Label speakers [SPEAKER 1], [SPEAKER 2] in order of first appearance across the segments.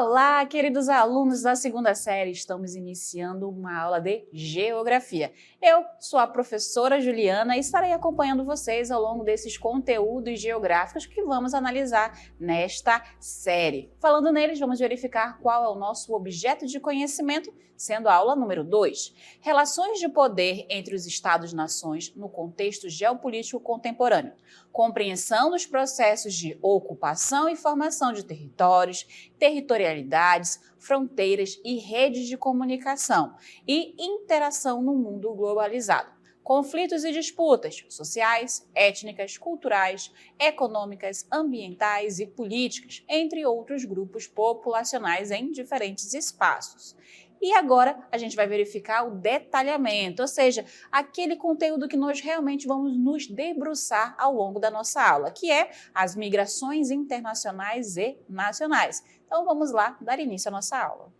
[SPEAKER 1] Olá, queridos alunos da segunda série, estamos iniciando uma aula de Geografia. Eu sou a professora Juliana e estarei acompanhando vocês ao longo desses conteúdos geográficos que vamos analisar nesta série. Falando neles, vamos verificar qual é o nosso objeto de conhecimento, sendo a aula número 2. Relações de poder entre os Estados-nações no contexto geopolítico contemporâneo. Compreensão dos processos de ocupação e formação de territórios, territorialidades, fronteiras e redes de comunicação e interação no mundo globalizado. Conflitos e disputas sociais, étnicas, culturais, econômicas, ambientais e políticas, entre outros grupos populacionais em diferentes espaços. E agora a gente vai verificar o detalhamento, ou seja, aquele conteúdo que nós realmente vamos nos debruçar ao longo da nossa aula, que é as migrações internacionais e nacionais. Então vamos lá dar início à nossa aula.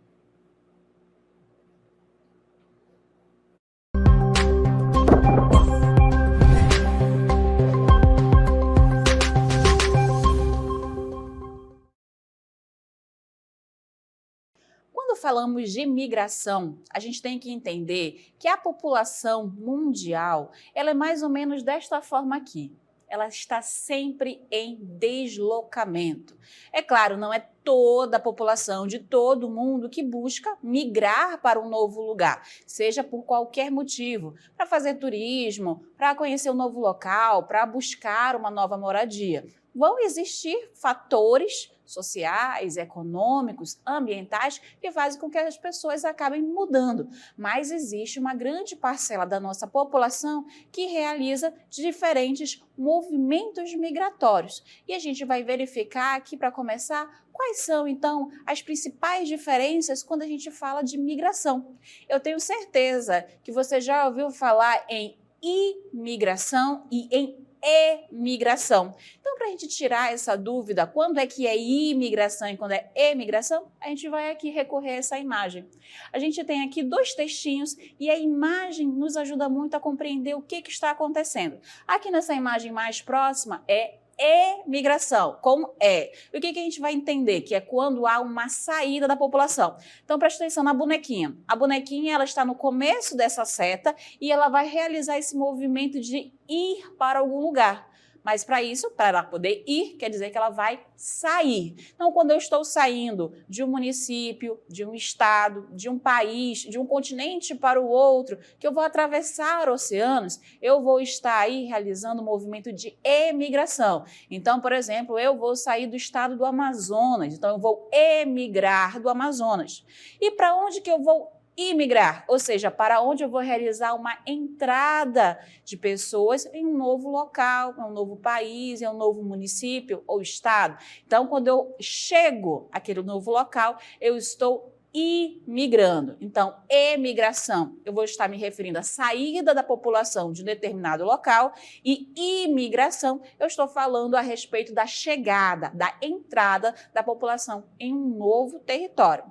[SPEAKER 1] Quando falamos de migração, a gente tem que entender que a população mundial, ela é mais ou menos desta forma aqui. Ela está sempre em deslocamento. É claro, não é toda a população de todo mundo que busca migrar para um novo lugar, seja por qualquer motivo, para fazer turismo, para conhecer um novo local, para buscar uma nova moradia. Vão existir fatores sociais, econômicos, ambientais que fazem com que as pessoas acabem mudando. Mas existe uma grande parcela da nossa população que realiza diferentes movimentos migratórios. E a gente vai verificar aqui, para começar, quais são, então, as principais diferenças quando a gente fala de migração. Eu tenho certeza que você já ouviu falar em imigração e em emigração. Então, para a gente tirar essa dúvida, quando é que é imigração e quando é emigração, a gente vai aqui recorrer a essa imagem. A gente tem aqui dois textinhos e a imagem nos ajuda muito a compreender o que está acontecendo. Aqui nessa imagem mais próxima é emigração, com E. E o que a gente vai entender? Que é quando há uma saída da população. Então, presta atenção na bonequinha. A bonequinha, ela está no começo dessa seta e ela vai realizar esse movimento de ir para algum lugar. Mas para isso, para ela poder ir, quer dizer que ela vai sair. Então, quando eu estou saindo de um município, de um estado, de um país, de um continente para o outro, que eu vou atravessar oceanos, eu vou estar aí realizando um movimento de emigração. Então, por exemplo, eu vou sair do estado do Amazonas, então eu vou emigrar do Amazonas. E para onde que eu vou imigrar, ou seja, para onde eu vou realizar uma entrada de pessoas em um novo local, em um novo país, em um novo município ou estado. Então, quando eu chego àquele novo local, eu estou imigrando. Então, emigração, eu vou estar me referindo à saída da população de um determinado local, e imigração, eu estou falando a respeito da chegada, da entrada da população em um novo território.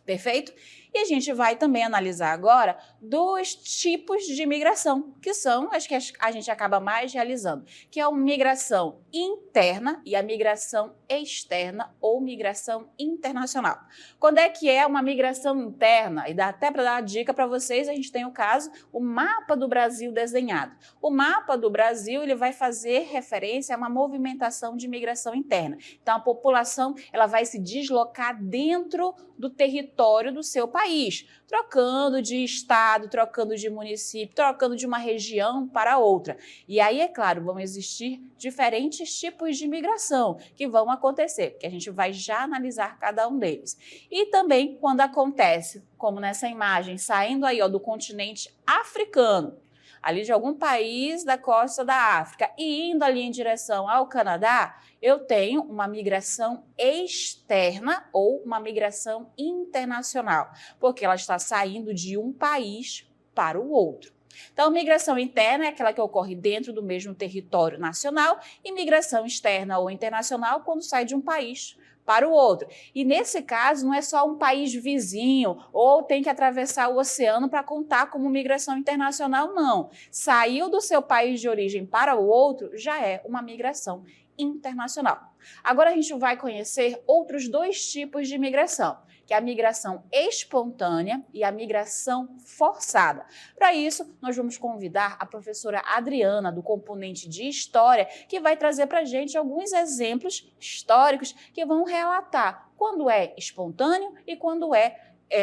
[SPEAKER 1] Perfeito? E a gente vai também analisar agora dois tipos de migração, que são as que a gente acaba mais realizando, que é a migração interna e a migração externa ou migração internacional. Quando é que é uma migração interna? E dá até para dar uma dica para vocês, a gente tem o caso, o mapa do Brasil desenhado. O mapa do Brasil, ele vai fazer referência a uma movimentação de migração interna. Então, a população, ela vai se deslocar dentro do território do seu país, trocando de estado, trocando de município, trocando de uma região para outra. E aí, é claro, vão existir diferentes tipos de migração que vão acontecer, que a gente vai já analisar cada um deles. E também quando acontece, como nessa imagem, saindo aí do continente africano, ali de algum país da costa da África e indo ali em direção ao Canadá, eu tenho uma migração externa ou uma migração internacional, porque ela está saindo de um país para o outro. Então, migração interna é aquela que ocorre dentro do mesmo território nacional e migração externa ou internacional quando sai de um país para o outro. E nesse caso, não é só um país vizinho ou tem que atravessar o oceano para contar como migração internacional, não. Saiu do seu país de origem para o outro, já é uma migração internacional. Agora a gente vai conhecer outros dois tipos de imigração, que é a migração espontânea e a migração forçada. Para isso, nós vamos convidar a professora Adriana, do componente de História, que vai trazer para a gente alguns exemplos históricos que vão relatar quando é espontâneo e quando é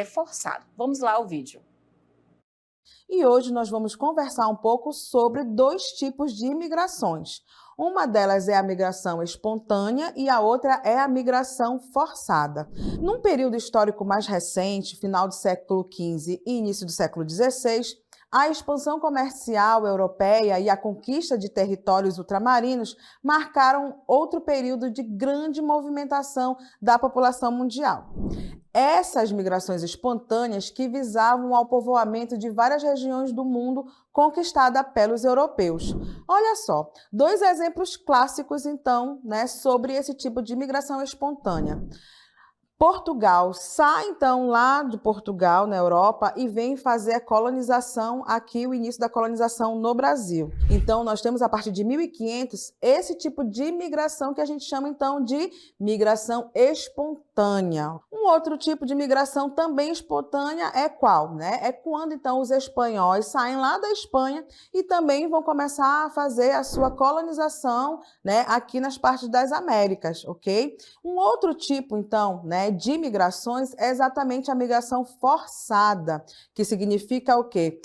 [SPEAKER 1] forçado. Vamos lá ao vídeo.
[SPEAKER 2] E hoje nós vamos conversar um pouco sobre dois tipos de imigrações. Uma delas é a migração espontânea e a outra é a migração forçada. Num período histórico mais recente, final do século XV e início do século XVI, a expansão comercial europeia e a conquista de territórios ultramarinos marcaram outro período de grande movimentação da população mundial. Essas migrações espontâneas que visavam ao povoamento de várias regiões do mundo conquistada pelos europeus. Olha só, dois exemplos clássicos então, sobre esse tipo de migração espontânea. Portugal sai então lá de Portugal, na Europa, e vem fazer a colonização aqui, o início da colonização no Brasil. Então, nós temos a partir de 1500 esse tipo de migração que a gente chama então de migração espontânea. Um outro tipo de migração também espontânea é qual? É quando então os espanhóis saem lá da Espanha e também vão começar a fazer a sua colonização, aqui nas partes das Américas, ok? Um outro tipo então, de migrações é exatamente a migração forçada, que significa o quê?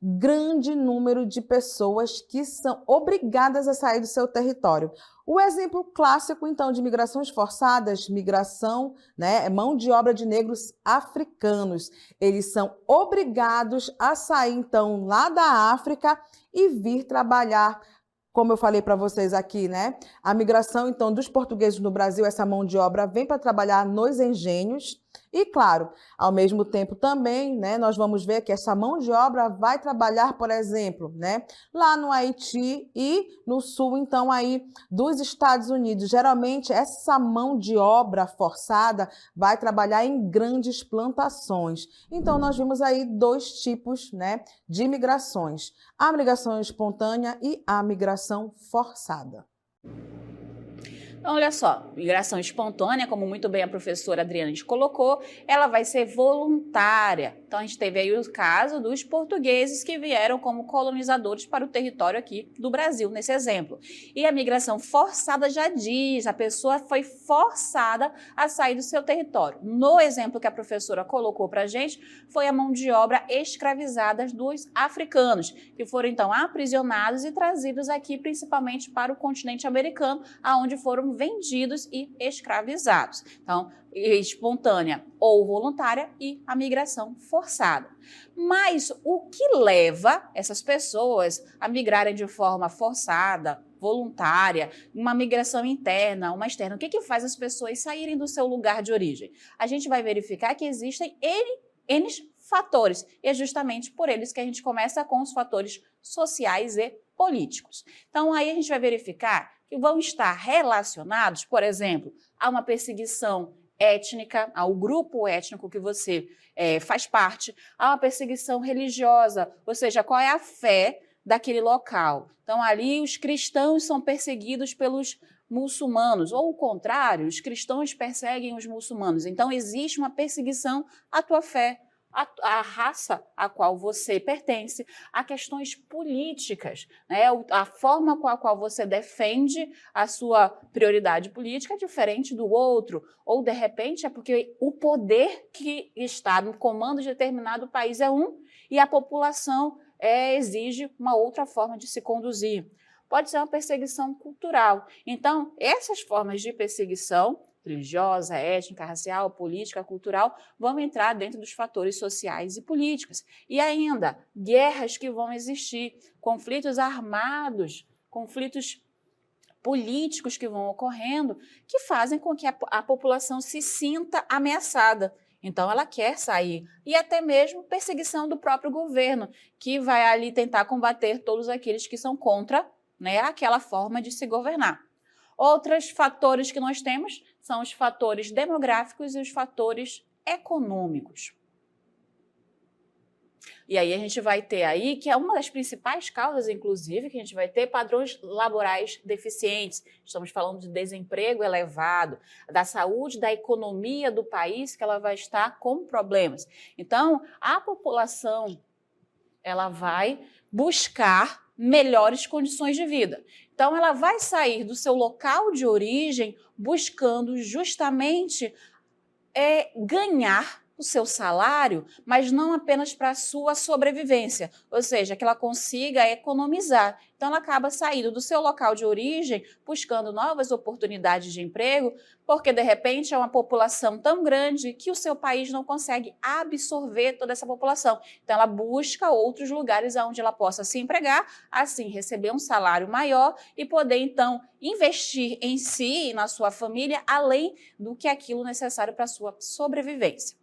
[SPEAKER 2] Grande número de pessoas que são obrigadas a sair do seu território. O exemplo clássico, então, de migrações forçadas, migração, mão de obra de negros africanos. Eles são obrigados a sair, então, lá da África e vir trabalhar. Como eu falei para vocês aqui, a migração, então, dos portugueses no Brasil, essa mão de obra vem para trabalhar nos engenhos. E, claro, ao mesmo tempo também, nós vamos ver que essa mão de obra vai trabalhar, por exemplo, lá no Haiti e no sul, então, aí dos Estados Unidos. Geralmente, essa mão de obra forçada vai trabalhar em grandes plantações. Então, nós vimos aí dois tipos, de migrações. A migração espontânea e a migração forçada.
[SPEAKER 1] Então, olha só, migração espontânea, como muito bem a professora Adriana colocou, ela vai ser voluntária. Então, a gente teve aí o caso dos portugueses que vieram como colonizadores para o território aqui do Brasil, nesse exemplo. E a migração forçada já diz, a pessoa foi forçada a sair do seu território. No exemplo que a professora colocou para a gente, foi a mão de obra escravizada dos africanos, que foram então aprisionados e trazidos aqui principalmente para o continente americano, aonde foram vendidos e escravizados. Então, espontânea ou voluntária e a migração forçada. Mas o que leva essas pessoas a migrarem de forma forçada, voluntária, uma migração interna, uma externa? O que faz as pessoas saírem do seu lugar de origem? A gente vai verificar que existem N fatores, e é justamente por eles que a gente começa com os fatores sociais e políticos. Então, aí a gente vai verificar que vão estar relacionados, por exemplo, a uma perseguição étnica, ao grupo étnico que você faz parte, a uma perseguição religiosa, ou seja, qual é a fé daquele local. Então, ali os cristãos são perseguidos pelos muçulmanos, ou o contrário, os cristãos perseguem os muçulmanos. Então, existe uma perseguição à tua fé, a raça a qual você pertence, a questões políticas, a forma com a qual você defende a sua prioridade política é diferente do outro, ou de repente é porque o poder que está no comando de determinado país é um e a população exige uma outra forma de se conduzir. Pode ser uma perseguição cultural. Então, essas formas de perseguição religiosa, étnica, racial, política, cultural, vão entrar dentro dos fatores sociais e políticos. E ainda, guerras que vão existir, conflitos armados, conflitos políticos que vão ocorrendo, que fazem com que a população se sinta ameaçada. Então, ela quer sair. E até mesmo perseguição do próprio governo, que vai ali tentar combater todos aqueles que são contra, aquela forma de se governar. Outros fatores que nós temos são os fatores demográficos e os fatores econômicos. E aí a gente vai ter aí, que é uma das principais causas, inclusive, que a gente vai ter padrões laborais deficientes. Estamos falando de desemprego elevado, da saúde, da economia do país, que ela vai estar com problemas. Então, a população, ela vai buscar melhores condições de vida. Então, ela vai sair do seu local de origem buscando justamente ganhar o seu salário, mas não apenas para a sua sobrevivência, ou seja, que ela consiga economizar. Então, ela acaba saindo do seu local de origem, buscando novas oportunidades de emprego, porque, de repente, é uma população tão grande que o seu país não consegue absorver toda essa população. Então, ela busca outros lugares onde ela possa se empregar, assim, receber um salário maior e poder, então, investir em si e na sua família, além do que aquilo necessário para a sua sobrevivência.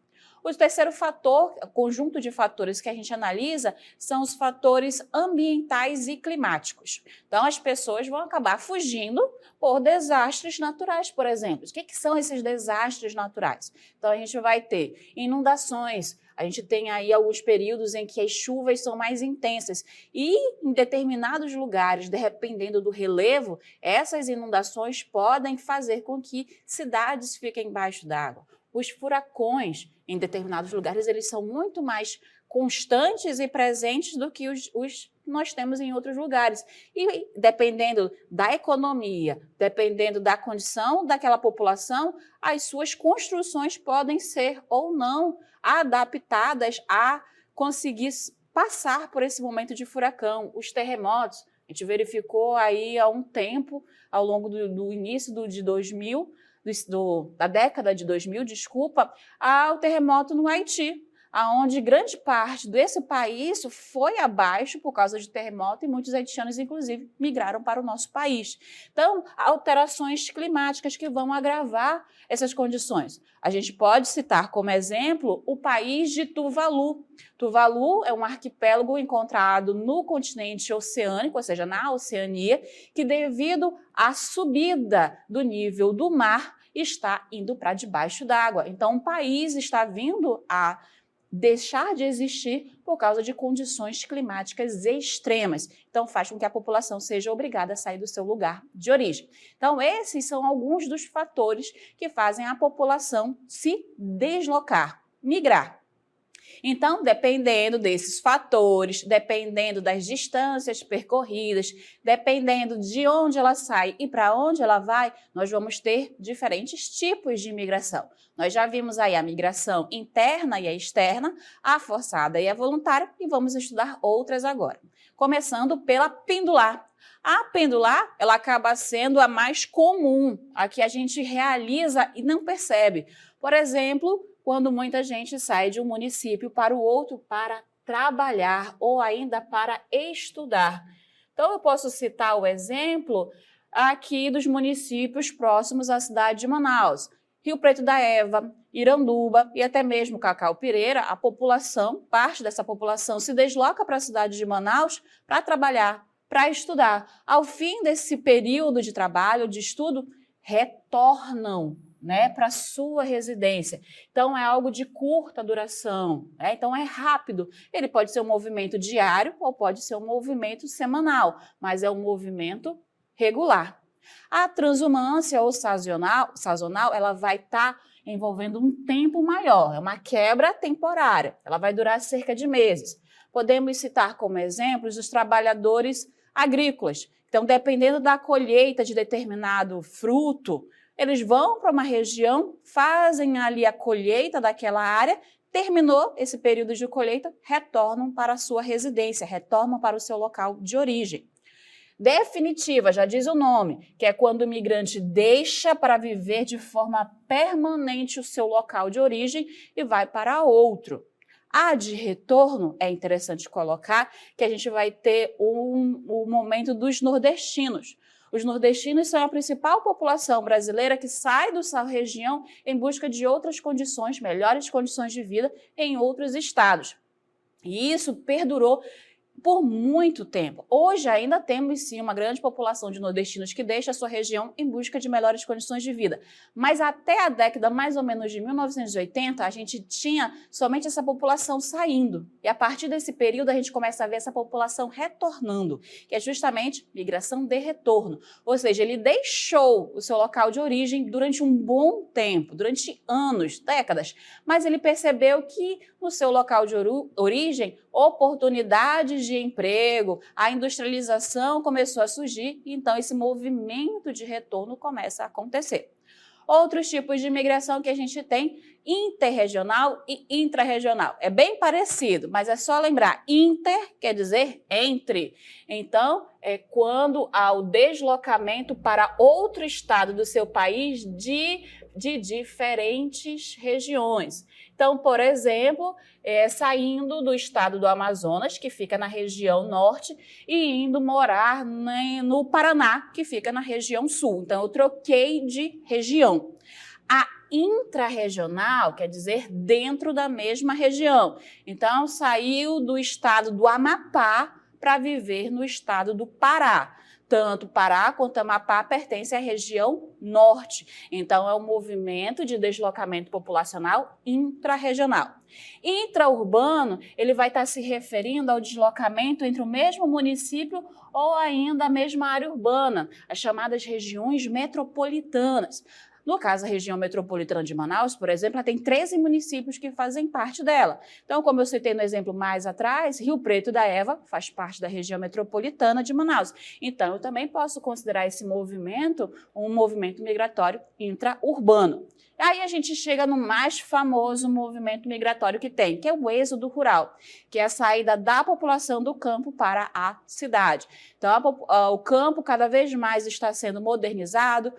[SPEAKER 1] O terceiro fator, conjunto de fatores que a gente analisa, são os fatores ambientais e climáticos. Então, as pessoas vão acabar fugindo por desastres naturais, por exemplo. O que são esses desastres naturais? Então, a gente vai ter inundações, a gente tem aí alguns períodos em que as chuvas são mais intensas e em determinados lugares, dependendo do relevo, essas inundações podem fazer com que cidades fiquem embaixo d'água. Os furacões, em determinados lugares, eles são muito mais constantes e presentes do que os nós temos em outros lugares. E dependendo da economia, dependendo da condição daquela população, as suas construções podem ser ou não adaptadas a conseguir passar por esse momento de furacão. Os terremotos, a gente verificou aí há um tempo, ao longo do início de 2000, da década de 2000, desculpa, ao terremoto no Haiti, aonde grande parte desse país foi abaixo por causa de terremoto e muitos haitianos, inclusive, migraram para o nosso país. Então, alterações climáticas que vão agravar essas condições. A gente pode citar como exemplo o país de Tuvalu. Tuvalu é um arquipélago encontrado no continente oceânico, ou seja, na Oceania, que devido à subida do nível do mar está indo para debaixo d'água. Então, o país está vindo a deixar de existir por causa de condições climáticas extremas. Então, faz com que a população seja obrigada a sair do seu lugar de origem. Então, esses são alguns dos fatores que fazem a população se deslocar, migrar. Então, dependendo desses fatores, dependendo das distâncias percorridas, dependendo de onde ela sai e para onde ela vai, nós vamos ter diferentes tipos de imigração. Nós já vimos aí a migração interna e a externa, a forçada e a voluntária, e vamos estudar outras agora. Começando pela pendular. A pendular, ela acaba sendo a mais comum, a que a gente realiza e não percebe. Por exemplo, quando muita gente sai de um município para o outro para trabalhar ou ainda para estudar. Então, eu posso citar o exemplo aqui dos municípios próximos à cidade de Manaus. Rio Preto da Eva, Iranduba e até mesmo Cacau-Pireira, a população, parte dessa população se desloca para a cidade de Manaus para trabalhar, para estudar. Ao fim desse período de trabalho, de estudo, retornam para a sua residência. Então, é algo de curta duração, então é rápido. Ele pode ser um movimento diário ou pode ser um movimento semanal, mas é um movimento regular. A transumância ou sazonal, ela vai estar envolvendo um tempo maior, é uma quebra temporária, ela vai durar cerca de meses. Podemos citar como exemplos os trabalhadores agrícolas. Então, dependendo da colheita de determinado fruto, eles vão para uma região, fazem ali a colheita daquela área, terminou esse período de colheita, retornam para a sua residência, retornam para o seu local de origem. Definitiva, já diz o nome, que é quando o migrante deixa para viver de forma permanente o seu local de origem e vai para outro. A de retorno, é interessante colocar que a gente vai ter o momento dos nordestinos. Os nordestinos são a principal população brasileira que sai da sua região em busca de outras condições, melhores condições de vida em outros estados. E isso perdurou por muito tempo. Hoje ainda temos sim uma grande população de nordestinos que deixa a sua região em busca de melhores condições de vida. Mas até a década mais ou menos de 1980, a gente tinha somente essa população saindo. E a partir desse período a gente começa a ver essa população retornando, que é justamente migração de retorno. Ou seja, ele deixou o seu local de origem durante um bom tempo, durante anos, décadas, mas ele percebeu que no seu local de origem, oportunidades de emprego, a industrialização começou a surgir, e então esse movimento de retorno começa a acontecer. Outros tipos de imigração que a gente tem, interregional e intrarregional. É bem parecido, mas é só lembrar, inter quer dizer entre. Então, é quando há o deslocamento para outro estado do seu país de diferentes regiões. Então, por exemplo, saindo do estado do Amazonas, que fica na região norte, e indo morar no Paraná, que fica na região sul. Então, eu troquei de região. A intrarregional quer dizer dentro da mesma região. Então, saiu do estado do Amapá para viver no estado do Pará. Tanto Pará quanto Amapá pertencem à região norte. Então, é um movimento de deslocamento populacional intrarregional. Intraurbano, ele vai estar se referindo ao deslocamento entre o mesmo município ou ainda a mesma área urbana, as chamadas regiões metropolitanas. No caso, a região metropolitana de Manaus, por exemplo, ela tem 13 municípios que fazem parte dela. Então, como eu citei no exemplo mais atrás, Rio Preto da Eva faz parte da região metropolitana de Manaus. Então, eu também posso considerar esse movimento um movimento migratório intraurbano. Aí a gente chega no mais famoso movimento migratório que tem, que é o êxodo rural, que é a saída da população do campo para a cidade. Então, o campo cada vez mais está sendo modernizado,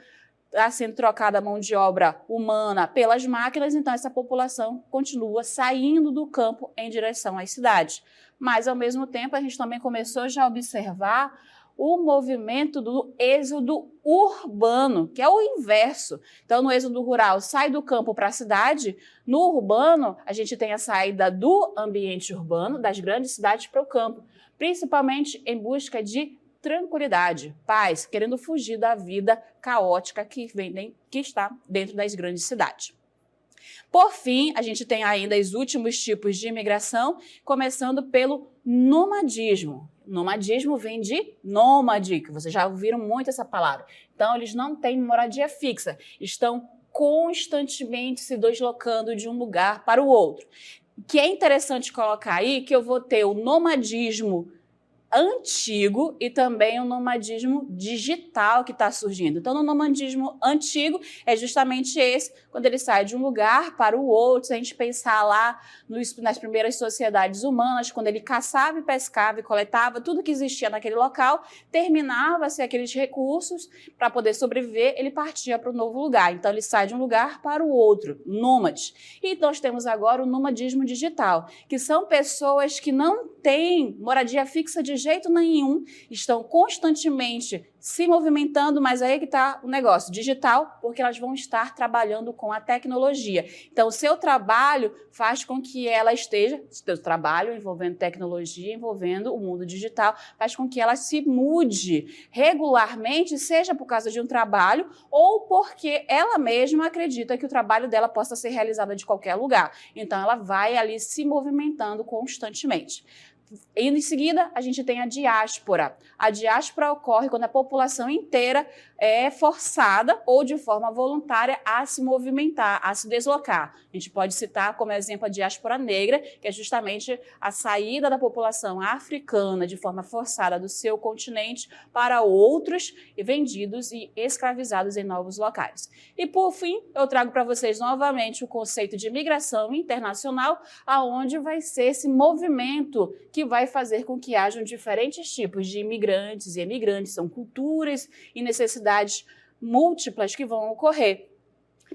[SPEAKER 1] está sendo trocada a mão de obra humana pelas máquinas, então essa população continua saindo do campo em direção às cidades. Mas, ao mesmo tempo, a gente também começou já a observar o movimento do êxodo urbano, que é o inverso. Então, no êxodo rural, sai do campo para a cidade. No urbano, a gente tem a saída do ambiente urbano, das grandes cidades, para o campo, principalmente em busca de tranquilidade, paz, querendo fugir da vida caótica que está dentro das grandes cidades. Por fim, a gente tem ainda os últimos tipos de imigração, começando pelo nomadismo. Nomadismo vem de nômade, que vocês já ouviram muito essa palavra. Então, eles não têm moradia fixa, estão constantemente se deslocando de um lugar para o outro. O que é interessante colocar aí, que eu vou ter o nomadismo antigo e também o nomadismo digital que está surgindo. Então, no nomadismo antigo é justamente esse, quando ele sai de um lugar para o outro. Se a gente pensar lá nas primeiras sociedades humanas, quando ele caçava e pescava e coletava tudo que existia naquele local, terminava-se aqueles recursos para poder sobreviver, ele partia para um novo lugar. Então, ele sai de um lugar para o outro, nômades. E nós temos agora o nomadismo digital, que são pessoas que não têm moradia fixa de jeito nenhum, estão constantemente se movimentando, mas aí que está o negócio digital, porque elas vão estar trabalhando com a tecnologia. Então, o seu trabalho faz com que ela esteja, seu trabalho envolvendo tecnologia, envolvendo o mundo digital, faz com que ela se mude regularmente, seja por causa de um trabalho ou porque ela mesma acredita que o trabalho dela possa ser realizado de qualquer lugar. Então, ela vai ali se movimentando constantemente. E em seguida, a gente tem a diáspora. A diáspora ocorre quando a população inteira é forçada ou de forma voluntária a se movimentar, a se deslocar. A gente pode citar como exemplo a diáspora negra, que é justamente a saída da população africana de forma forçada do seu continente para outros e vendidos e escravizados em novos locais. E por fim, eu trago para vocês novamente o conceito de migração internacional, aonde vai ser esse movimento que vai fazer com que hajam diferentes tipos de imigrantes e emigrantes, são culturas e necessidades múltiplas que vão ocorrer.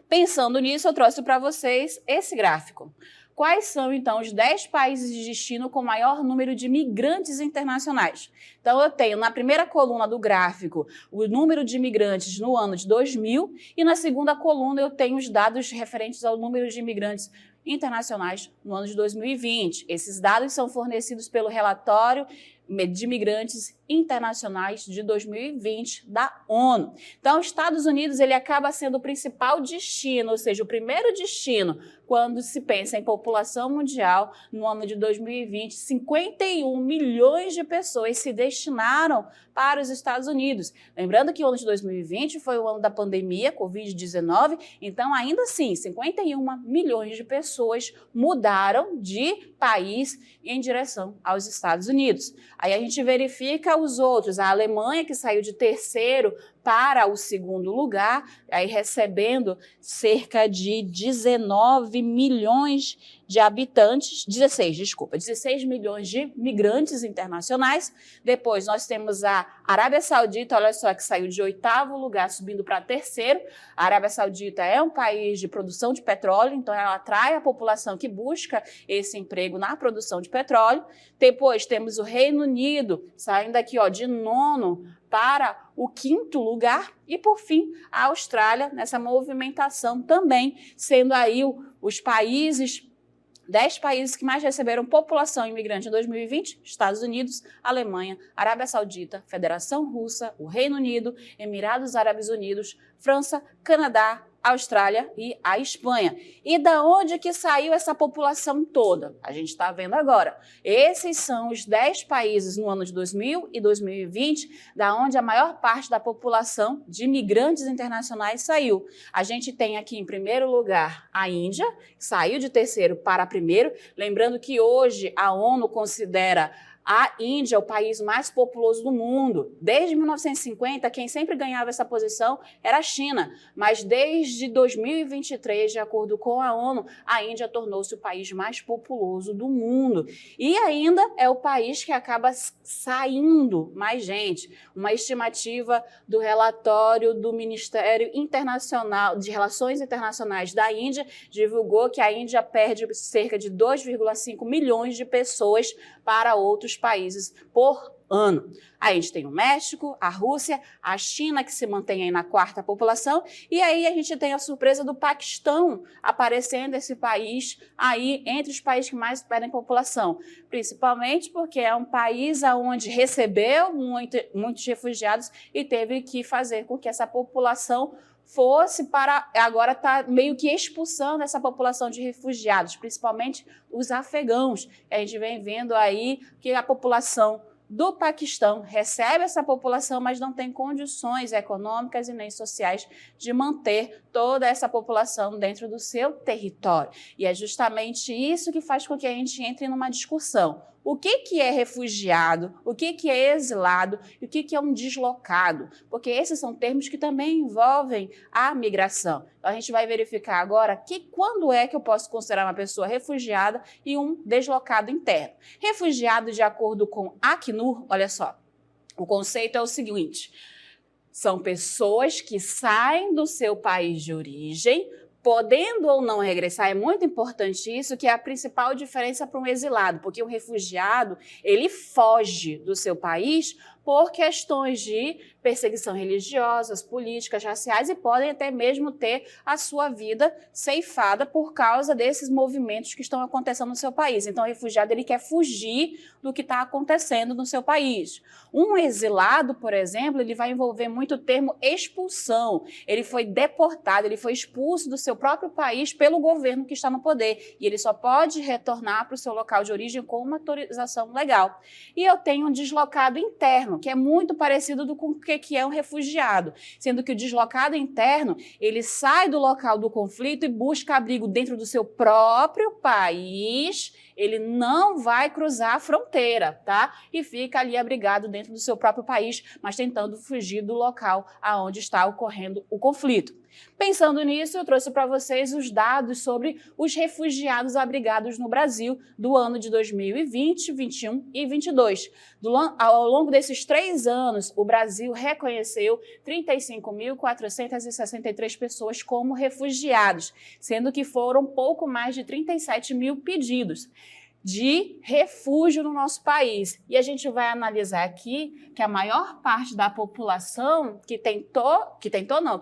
[SPEAKER 1] Pensando nisso, eu trouxe para vocês esse gráfico. Quais são, então, os 10 países de destino com maior número de migrantes internacionais? Então, eu tenho na primeira coluna do gráfico o número de imigrantes no ano de 2000 e na segunda coluna eu tenho os dados referentes ao número de imigrantes internacionais no ano de 2020. Esses dados são fornecidos pelo relatório de migrantes internacionais de 2020 da ONU. Então, os Estados Unidos ele acaba sendo o principal destino, ou seja, o primeiro destino quando se pensa em população mundial. No ano de 2020, 51 milhões de pessoas se destinaram para os Estados Unidos. Lembrando que o ano de 2020 foi o ano da pandemia, Covid-19, então ainda assim, 51 milhões de pessoas mudaram de país em direção aos Estados Unidos. Aí a gente verifica os outros, a Alemanha, que saiu de terceiro para o segundo lugar, aí recebendo cerca de 19 milhões de habitantes, 16 milhões de migrantes internacionais. Depois nós temos a Arábia Saudita, olha só, que saiu de oitavo lugar, subindo para terceiro. A Arábia Saudita é um país de produção de petróleo, então ela atrai a população que busca esse emprego na produção de petróleo. Depois temos o Reino Unido, saindo aqui de nono para o quinto lugar, e por fim a Austrália nessa movimentação também, sendo aí os países, 10 países que mais receberam população imigrante em 2020, Estados Unidos, Alemanha, Arábia Saudita, Federação Russa, o Reino Unido, Emirados Árabes Unidos, França, Canadá, Austrália e a Espanha. E da onde que saiu essa população toda? A gente está vendo agora. Esses são os 10 países no ano de 2000 e 2020, da onde a maior parte da população de imigrantes internacionais saiu. A gente tem aqui em primeiro lugar a Índia, que saiu de terceiro para primeiro. Lembrando que hoje a ONU considera a Índia o país mais populoso do mundo. Desde 1950, quem sempre ganhava essa posição era a China, mas desde 2023, de acordo com a ONU, a Índia tornou-se o país mais populoso do mundo. E ainda é o país que acaba saindo mais gente. Uma estimativa do relatório do Ministério Internacional de Relações Internacionais da Índia divulgou que a Índia perde cerca de 2,5 milhões de pessoas para outros países por ano. Aí a gente tem o México, a Rússia, a China, que se mantém aí na quarta população, e aí a gente tem a surpresa do Paquistão aparecendo, esse país aí entre os países que mais perdem população, principalmente porque é um país onde recebeu muitos refugiados e teve que fazer com que essa população fosse para... Agora está meio que expulsando essa população de refugiados, principalmente os afegãos. A gente vem vendo aí que a população do Paquistão recebe essa população, mas não tem condições econômicas e nem sociais de manter toda essa população dentro do seu território. E é justamente isso que faz com que a gente entre numa discussão. O que é refugiado, o que é exilado e o que é um deslocado? Porque esses são termos que também envolvem a migração. Então, a gente vai verificar agora quando é que eu posso considerar uma pessoa refugiada e um deslocado interno. Refugiado, de acordo com a Acnur, olha só, o conceito é o seguinte: são pessoas que saem do seu país de origem, podendo ou não regressar. É muito importante isso, que é a principal diferença para um exilado, porque o refugiado, ele foge do seu país por questões de perseguição religiosas, políticas, raciais, e podem até mesmo ter a sua vida ceifada por causa desses movimentos que estão acontecendo no seu país. Então, o refugiado, ele quer fugir do que está acontecendo no seu país. Um exilado, por exemplo, ele vai envolver muito o termo expulsão. Ele foi deportado, ele foi expulso do seu próprio país pelo governo que está no poder, e ele só pode retornar para o seu local de origem com uma autorização legal. E eu tenho um deslocado interno, que é muito parecido com o que é um refugiado, sendo que o deslocado interno, ele sai do local do conflito e busca abrigo dentro do seu próprio país. Ele não vai cruzar a fronteira, tá? E fica ali abrigado dentro do seu próprio país, mas tentando fugir do local aonde está ocorrendo o conflito. Pensando nisso, eu trouxe para vocês os dados sobre os refugiados abrigados no Brasil do ano de 2020, 21 e 22. Ao longo desses 3 anos, o Brasil reconheceu 35.463 pessoas como refugiados, sendo que foram pouco mais de 37 mil pedidos. de refúgio no nosso país. E a gente vai analisar aqui que a maior parte da população que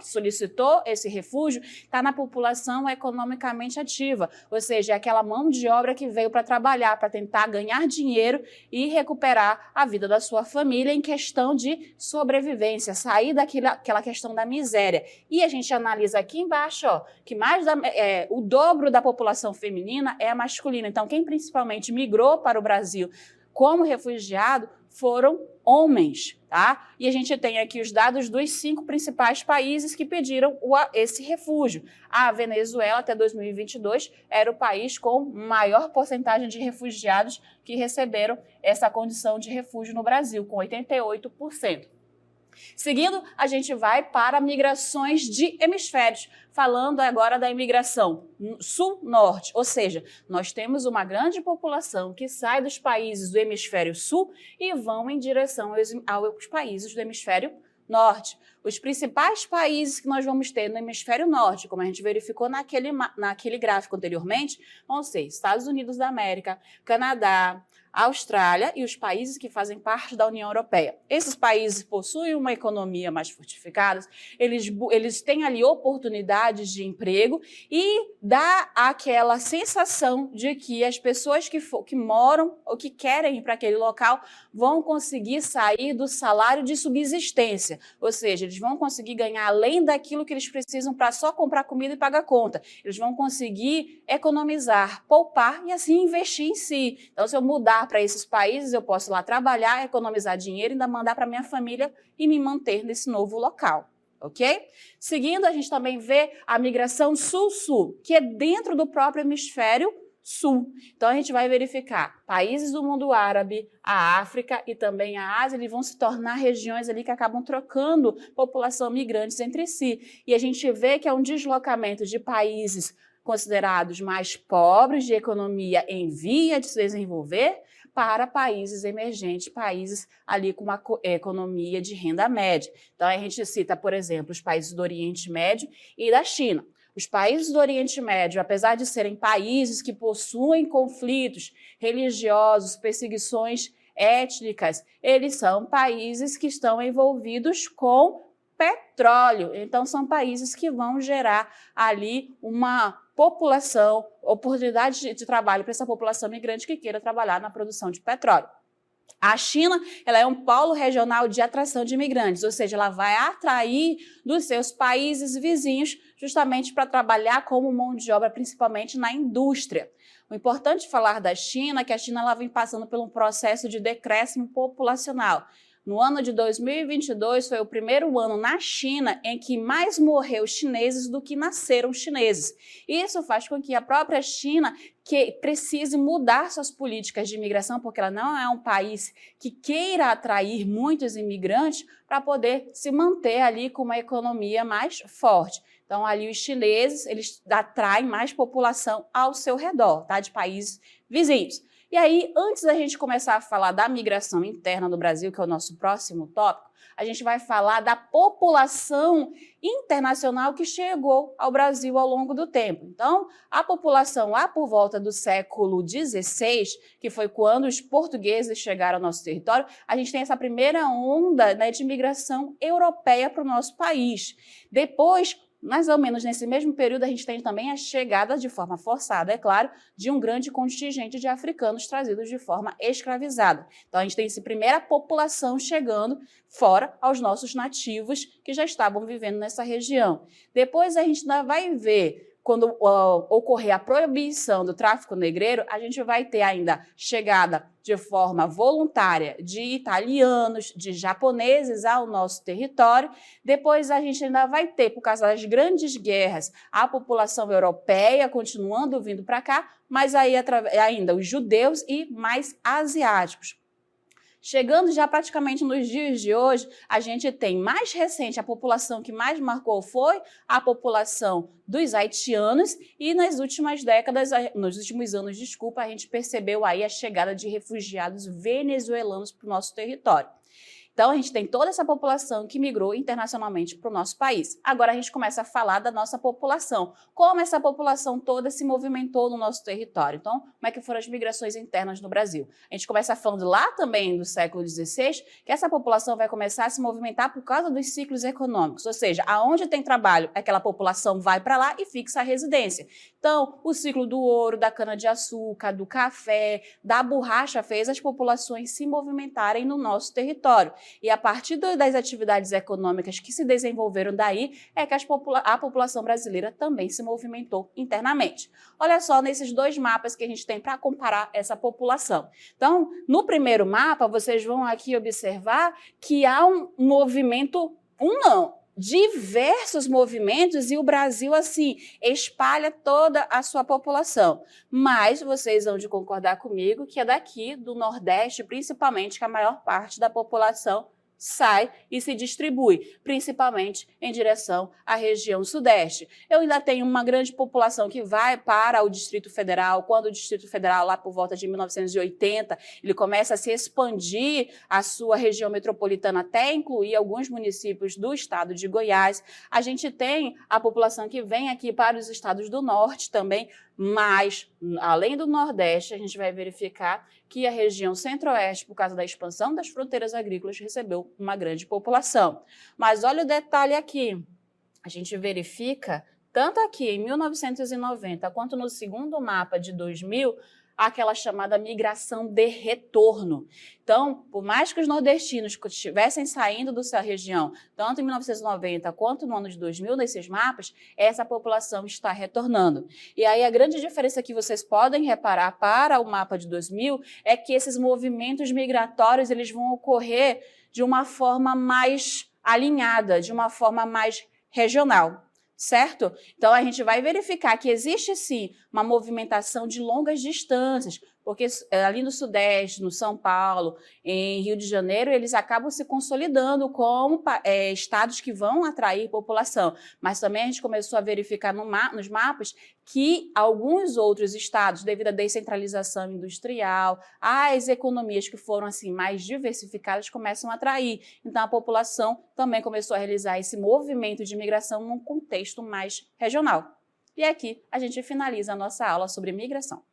[SPEAKER 1] solicitou esse refúgio está na população economicamente ativa, ou seja, é aquela mão de obra que veio para trabalhar, para tentar ganhar dinheiro e recuperar a vida da sua família em questão de sobrevivência, sair daquela questão da miséria. E a gente analisa aqui embaixo, ó, que o dobro da população feminina é a masculina. Então, quem principalmente migrou para o Brasil como refugiado foram homens, tá? E a gente tem aqui os dados dos 5 principais países que pediram esse refúgio. A Venezuela, até 2022, era o país com maior porcentagem de refugiados que receberam essa condição de refúgio no Brasil, com 88%. Seguindo, a gente vai para migrações de hemisférios, falando agora da imigração sul-norte, ou seja, nós temos uma grande população que sai dos países do hemisfério sul e vão em direção aos países do hemisfério norte. Os principais países que nós vamos ter no hemisfério norte, como a gente verificou naquele gráfico anteriormente, vão ser Estados Unidos da América, Canadá, Austrália e os países que fazem parte da União Europeia. Esses países possuem uma economia mais fortificada, eles têm ali oportunidades de emprego e dá aquela sensação de que as pessoas que moram ou que querem ir para aquele local vão conseguir sair do salário de subsistência, ou seja, eles vão conseguir ganhar além daquilo que eles precisam para só comprar comida e pagar conta. Eles vão conseguir economizar, poupar e assim investir em si. Então, se eu mudar para esses países, eu posso ir lá trabalhar, economizar dinheiro e ainda mandar para minha família e me manter nesse novo local, ok? Seguindo, a gente também vê a migração sul-sul, que é dentro do próprio hemisfério sul. Então, a gente vai verificar países do mundo árabe, a África e também a Ásia, eles vão se tornar regiões ali que acabam trocando população migrantes entre si. E a gente vê que é um deslocamento de países considerados mais pobres, de economia em via de se desenvolver, para países emergentes, países ali com uma economia de renda média. Então, a gente cita, por exemplo, os países do Oriente Médio e da China. Os países do Oriente Médio, apesar de serem países que possuem conflitos religiosos, perseguições étnicas, eles são países que estão envolvidos com petróleo. Então, são países que vão gerar ali uma população, oportunidade de trabalho para essa população migrante que queira trabalhar na produção de petróleo. A China, ela é um polo regional de atração de imigrantes, ou seja, ela vai atrair dos seus países vizinhos justamente para trabalhar como mão de obra, principalmente na indústria. O importante falar da China é que a China ela vem passando por um processo de decréscimo populacional. No ano de 2022, foi o primeiro ano na China em que mais morreu chineses do que nasceram chineses. Isso faz com que a própria China precise mudar suas políticas de imigração, porque ela não é um país que queira atrair muitos imigrantes para poder se manter ali com uma economia mais forte. Então, ali os chineses, eles atraem mais população ao seu redor, tá? De países vizinhos. E aí, antes da gente começar a falar da migração interna do Brasil, que é o nosso próximo tópico, a gente vai falar da população internacional que chegou ao Brasil ao longo do tempo. Então, a população lá por volta do século XVI, que foi quando os portugueses chegaram ao nosso território, a gente tem essa primeira onda, né, de imigração europeia para o nosso país. Depois, mais ou menos nesse mesmo período, a gente tem também a chegada de forma forçada, é claro, de um grande contingente de africanos trazidos de forma escravizada. Então, a gente tem essa primeira população chegando fora aos nossos nativos que já estavam vivendo nessa região. Depois, a gente ainda vai ver, quando ocorrer a proibição do tráfico negreiro, a gente vai ter ainda chegada de forma voluntária de italianos, de japoneses ao nosso território. Depois a gente ainda vai ter, por causa das grandes guerras, a população europeia continuando vindo para cá, mas aí ainda os judeus e mais asiáticos. Chegando já praticamente nos dias de hoje, a gente tem mais recente, a população que mais marcou foi a população dos haitianos e nas últimas décadas, nos últimos anos, a gente percebeu aí a chegada de refugiados venezuelanos para o nosso território. Então, a gente tem toda essa população que migrou internacionalmente para o nosso país. Agora, a gente começa a falar da nossa população. Como essa população toda se movimentou no nosso território. Então, como é que foram as migrações internas no Brasil? A gente começa falando lá também do século XVI, que essa população vai começar a se movimentar por causa dos ciclos econômicos. Ou seja, aonde tem trabalho, aquela população vai para lá e fixa a residência. Então, o ciclo do ouro, da cana-de-açúcar, do café, da borracha fez as populações se movimentarem no nosso território. E a partir das atividades econômicas que se desenvolveram daí, é que a população brasileira também se movimentou internamente. Olha só nesses dois mapas que a gente tem para comparar essa população. Então, no primeiro mapa, vocês vão aqui observar que há um movimento, diversos movimentos, e o Brasil, assim, espalha toda a sua população. Mas vocês vão de concordar comigo que é daqui do Nordeste, principalmente, que a maior parte da população sai e se distribui, principalmente em direção à região Sudeste. Eu ainda tenho uma grande população que vai para o Distrito Federal, quando o Distrito Federal, lá por volta de 1980, ele começa a se expandir a sua região metropolitana até incluir alguns municípios do estado de Goiás. A gente tem a população que vem aqui para os estados do Norte também, mas, além do Nordeste, a gente vai verificar que a região Centro-Oeste, por causa da expansão das fronteiras agrícolas, recebeu uma grande população. Mas olha o detalhe aqui, a gente verifica, tanto aqui em 1990, quanto no segundo mapa de 2000, aquela chamada migração de retorno. Então, por mais que os nordestinos estivessem saindo da sua região, tanto em 1990 quanto no ano de 2000, nesses mapas, essa população está retornando. E aí a grande diferença que vocês podem reparar para o mapa de 2000 é que esses movimentos migratórios eles vão ocorrer de uma forma mais alinhada, de uma forma mais regional. Certo? Então, a gente vai verificar que existe, sim, uma movimentação de longas distâncias, porque ali no Sudeste, no São Paulo, em Rio de Janeiro, eles acabam se consolidando como estados que vão atrair população. Mas também a gente começou a verificar nos mapas que alguns outros estados, devido à descentralização industrial, as economias que foram assim mais diversificadas começam a atrair. Então, a população também começou a realizar esse movimento de imigração num contexto mais regional. E aqui a gente finaliza a nossa aula sobre migração.